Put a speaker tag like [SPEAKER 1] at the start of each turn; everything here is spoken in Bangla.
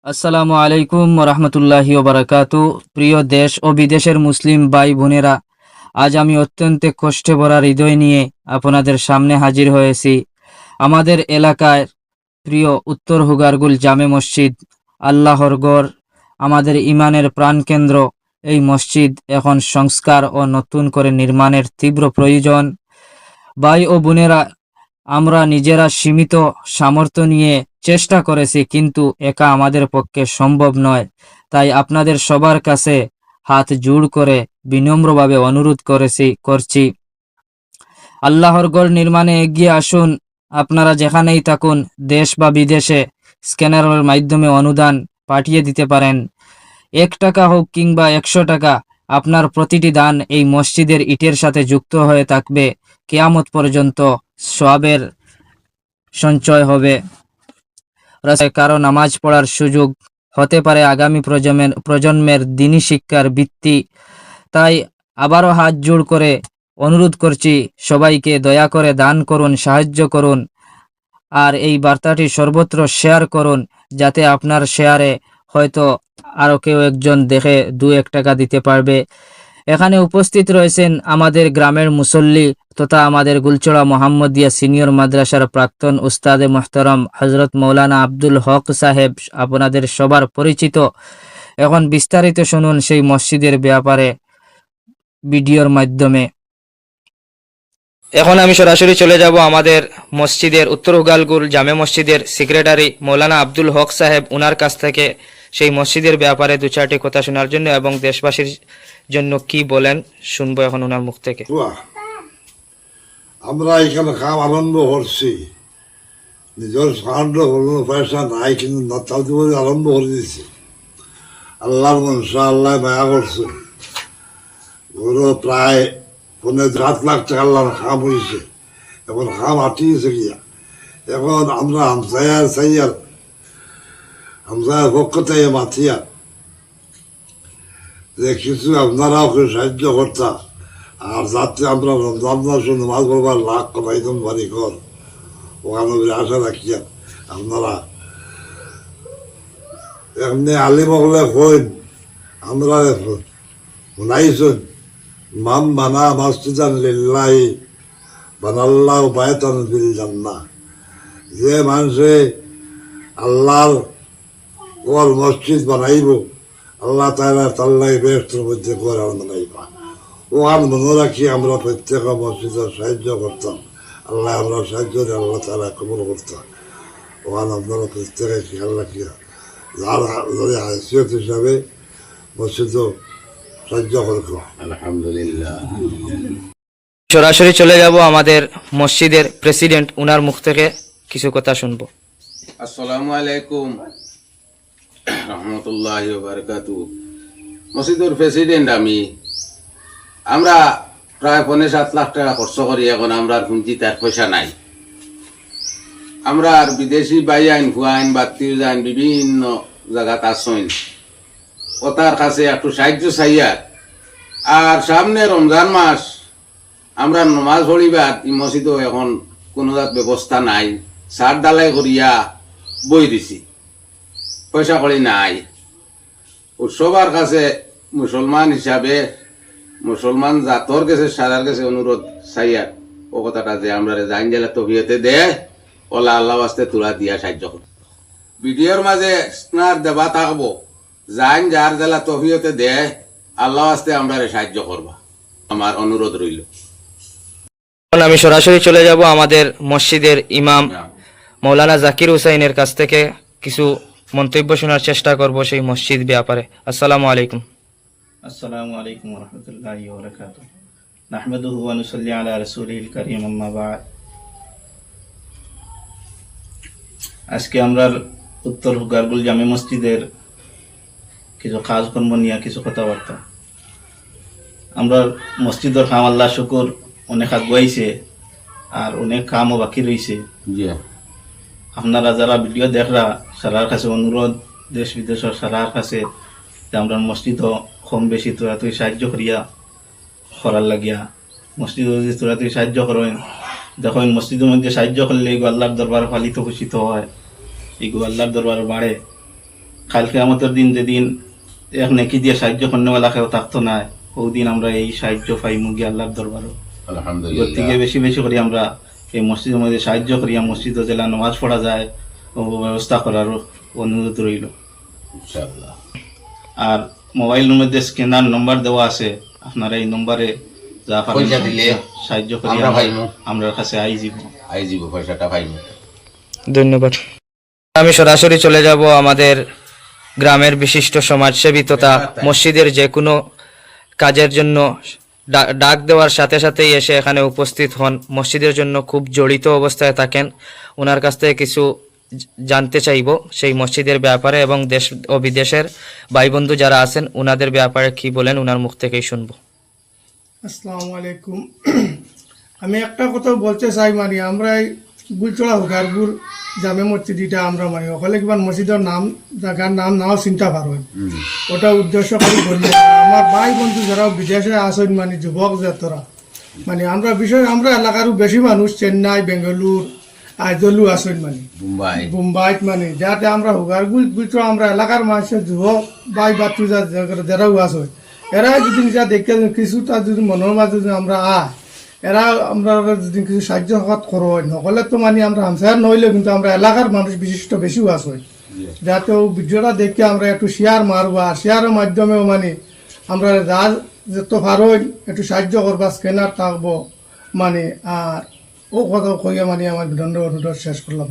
[SPEAKER 1] আসসালামু আলাইকুম রহমতুল্লাহি ওবারাকাতু। প্রিয় দেশ ও বিদেশের মুসলিম ভাই বোনেরা, আজ আমি অত্যন্ত কষ্টে ভরা হৃদয় নিয়ে আপনাদের সামনে হাজির হয়েছি। আমাদের এলাকায় প্রিয় উত্তর হুগারগুল জামে মসজিদ, আল্লাহর গড়, আমাদের ইমানের প্রাণকেন্দ্র। এই মসজিদ এখন সংস্কার ও নতুন করে নির্মাণের তীব্র প্রয়োজন। ভাই ও বোনেরা, আমরা নিজেরা সীমিত সামর্থ্য নিয়ে চেষ্টা করেছি, কিন্তু একা আমাদের পক্ষে সম্ভব নয়। তাই আপনাদের সবার কাছে হাত জোড় করে বিনম্রভাবে অনুরোধ করছি, আল্লাহর গড় নির্মাণে এগিয়ে আসুন। আপনারা যেখানেই থাকুন, দেশ বা বিদেশে, স্ক্যানারের মাধ্যমে অনুদান পাঠিয়ে দিতে পারেন। 1 টাকা হোক কিংবা 100 টাকা, আপনার প্রতিটি দান এই মসজিদের ইটের সাথে যুক্ত হয়ে থাকবে। কিয়ামত পর্যন্ত সওয়াবের সঞ্চয় হবে। রাস্তায় কারো নামাজ পড়ার সুযোগ হতে পারে আগামী প্রজন্মের দ্বীনি শিক্ষার ভিত্তি। তাই আবারও হাত জোড় করে অনুরোধ করছি, সবাইকে দয়া করে দান করুন, সাহায্য করুন। আর এই বার্তাটি সর্বত্র শেয়ার করুন, যাতে আপনার শেয়ারে হয়তো আরও কেউ একজন দেখে 2-1 টাকা দিতে পারবে। এখানে উপস্থিত রয়েছেন আমাদের গ্রামের মুসল্লি তথা আমাদের গুলচড়া মোহাম্মদিয়া সিনিয়র মাদ্রাসার প্রাক্তন উস্তাদে মোহতারম হজরত মৌলানা আব্দুল হক সাহেব, আপনাদের সবার পরিচিত। এখন বিস্তারিত শুনুন সেই মসজিদের ব্যাপারে ভিডিওর মাধ্যমে। এখন আমি সরাসরি চলে যাব আমাদের মসজিদের উত্তর হুগালগুল জামে মসজিদের সেক্রেটারি মৌলানা আব্দুল হক সাহেব, উনার কাছ থেকে সেই মসজিদের ব্যাপারে 2-4টি কথা শোনার জন্য এবং দেশবাসীর জন্য কি বলেন শুনবো এখন ওনার মুখ থেকে।
[SPEAKER 2] আমরা এখানে কাম আরম্ভ করছি, নিজের ফান্ড কোনো পয়সা নাই, কিন্তু নতালতে আরম্ভ করে দিয়েছি। আল্লাহর মনসা, আল্লাহ মায়া করছে। ওরও প্রায় 7 লাখ টাকা আল্লাহর খাম হয়েছে। এখন খাম আটিয়েছে গিয়া। এখন আমরা হামসায়ার পক্ষ থেকে মাথিয়া যে কিছু আপনারাও সাহায্য করতাম, আর যাতে আমরা রমজান মাসে নামাজ পড়বার লাখ কমাইতাম বাড়ি ঘর, ওখানে আশা রাখিয়া আপনারা এমনি আলিম হলে কইন আমরা শুনাইছেন, মান বানা মসজিদান লিল্লাহি বানাল্লাহু বায়তান ফিল জান্নাহ। যে মানুষে আল্লাহর ঘর মসজিদ বানাইব, আল্লাহ তাআলা তাল্লাই বেহেশতের মধ্যে ঘর বানাইবা। ওখান মনে রাখি আমরা প্রত্যেক মসজিদের সাহায্য করতাম। আল্লাহ আমরা সাহায্য দিয়ে আল্লাহ তাআলা কবুল করতাম। ওখান আপনারা প্রত্যেকে খেয়াল রাখিয়া যার হাসিয়ত হিসাবে মসজিদ সাহায্য করব।
[SPEAKER 3] আলহামদুলিল্লাহ।
[SPEAKER 1] সরাসরি চলে যাব আমাদের মসজিদের প্রেসিডেন্ট, উনার মুখ থেকে কিছু কথা শুনবো।
[SPEAKER 3] আসসালামু আলাইকুম রহমতুল্লাহি ওয়া বারাকাতুহু। মসজিদের প্রেসিডেন্ট আমরা প্রায় 5.7 লাখ টাকা খরচ করি। এখন আমরা পুঁজি তার পয়সা নাই। আমরা আর বিদেশি বাই আইন ফুয়াইন বাত্তির যাইন বিভিন্ন জায়গা আসইন, ওতার কাছে একটু সাহায্য চাইয়ার। আর সামনে রমজান মাস, আমরা নমাজ পড়িবার এই মসজিদও এখন কোনো ব্যবস্থা নাই। সার ডালাই করিয়া বই দিছি, পয়সা করি নাই। ও সবার কাছে মুসলমান হিসাবে, মুসলমান জাতর কাছে, সারার কাছে অনুরোধ চাইয়ার ও কথাটা যে আমরা জাইন জেলা তফিয়তে দে ওলা আল্লাহ আস্তে তোলা দিয়া সাহায্য কর। ভিডিওর মাঝে স্নার দেবা থাকবো, জাইন যার জেলা তফিয়তে দে আল্লাহ আস্তে আমরা সাহায্য করবা, আমার অনুরোধ রইল।
[SPEAKER 1] আমি সরাসরি চলে যাব আমাদের মসজিদের ইমাম মৌলানা জাকির হুসাইনের কাছ থেকে কিছু মন্তব্য শোনার চেষ্টা করব সেই মসজিদ ব্যাপারে। আসসালামু আলাইকুম।
[SPEAKER 4] আসসালামু আলাইকুম ওয়া রাহমাতুল্লাহি ওয়া বারাকাতুহু। নাহমাদুহু ওয়া নুসাল্লি আলা রাসূলিল কারীম, আম্মা বা'দ। আজকে আমরা উত্তর হুগারগুল জামে মসজিদের কিছু কাজকর্ম নিয়ে কিছু কথাবার্তা। আমরা মসজিদের কাম আল্লাহ শুকুর অনেক আগুয়াইছে, আর অনেক কামও বাকি রয়েছে। আপনারা যারা ভিডিও দেখরা সারার কাছে অনুরোধ, দেশ বিদেশের সারার কাছে, যে আমরা মসজিদ কম বেশি তোরা তুই সাহায্য করিয়া করার লাগিয়া। মসজিদ যদি তোরা তুই সাহায্য করেন, দেখেন মসজিদের মধ্যে সাহায্য করলে এগো আল্লাহর দরবার পালিত ঘোষিত হয়, এগো আল্লাহর দরবার বাড়ে। কালকে আমাদের দিন যেদিন এক নেকি দিয়ে সাহায্য করনেওয়ালা কেউ থাকতো না, ওই দিন আমরা এই সাহায্য পাই মুগি আল্লাহর দরবারও।
[SPEAKER 3] আলহামদুলিল্লাহ।
[SPEAKER 4] থেকে বেশি বেশি করে আমরা এই মসজিদের মধ্যে সাহায্য করিয়া মসজিদে জেলা নামাজ পড়া যায় ও ব্যবস্থা করার অনুরোধ রইল।
[SPEAKER 3] ইনশাআল্লাহ।
[SPEAKER 4] আর মোবাইলের মধ্যে স্ক্যানার নম্বর দেওয়া আছে, আপনারা এই নম্বরে যা পারেন
[SPEAKER 3] পয়সা দিলে
[SPEAKER 4] সাহায্য করি
[SPEAKER 3] আমরা পাইমু।
[SPEAKER 4] আমরা কাছে
[SPEAKER 3] আই যাব পয়সাটা পাইমু।
[SPEAKER 1] ধন্যবাদ। আমি সরাসরি চলে যাব আমাদের গ্রামের বিশিষ্ট সমাজসেবী তথা মসজিদের যে কোনো কাজের জন্য ডাক দেওয়ার সাথে সাথেই এসে এখানে উপস্থিত হন, মসজিদের জন্য খুব জড়িত অবস্থায় থাকেন। ওনার কাছ থেকে কিছু জানতে চাইব সেই মসজিদের ব্যাপারে এবং দেশ ও বিদেশের ভাই বন্ধু যারা আছেন ওনাদের ব্যাপারে কি বলেন, ওনার মুখ থেকেই শুনবো।
[SPEAKER 5] আসসালামু আলাইকুম। আমি একটা কথা বলতে চাই, মানে আমরা এই গুলচড়া হুকারপুর জামে মসজিদ এটা আমরা মানে ওখানে কিমান মসজিদের নাম জায়গার নাম নাও চিন্তা পার হয়, ওটা উদ্দেশ্য করে বললে আমার ভাই বন্ধু যারা বিদেশে আসেন মানে যুবক যাতরা মানে আমরা বিষয় আমরা এলাকারও বেশি মানুষ চেন্নাই বেঙ্গালুর আইজলু আসেন মানে মুম্বাইত মানে যাতে আমরা হুকারপুর গুলচড়া আমরা এলাকার মানুষের যুবক ভাই বাচ্চু যারাও আসেন এরা যদি যা দেখে কিছুটা যদি মনের মাঝে যদি আমরা এরা আমরা যদি কিছু সাহায্য হাত করো নকলে তো মানে আমরা হামসার নইলে কিন্তু আমরা এলাকার মানুষ বিশিষ্ট বেশিও আছে যাতে ও ভিডিওটা দেখে আমরা একটু শেয়ার মারবো, আর শেয়ারের মাধ্যমেও মানে আমরা যার যত পারো একটু সাহায্য করবা, স্ক্যানার থাকবো মানে। আর ও কথা কইয়া মানে আমার বিদণ্ড অনুরোধ শেষ করলাম।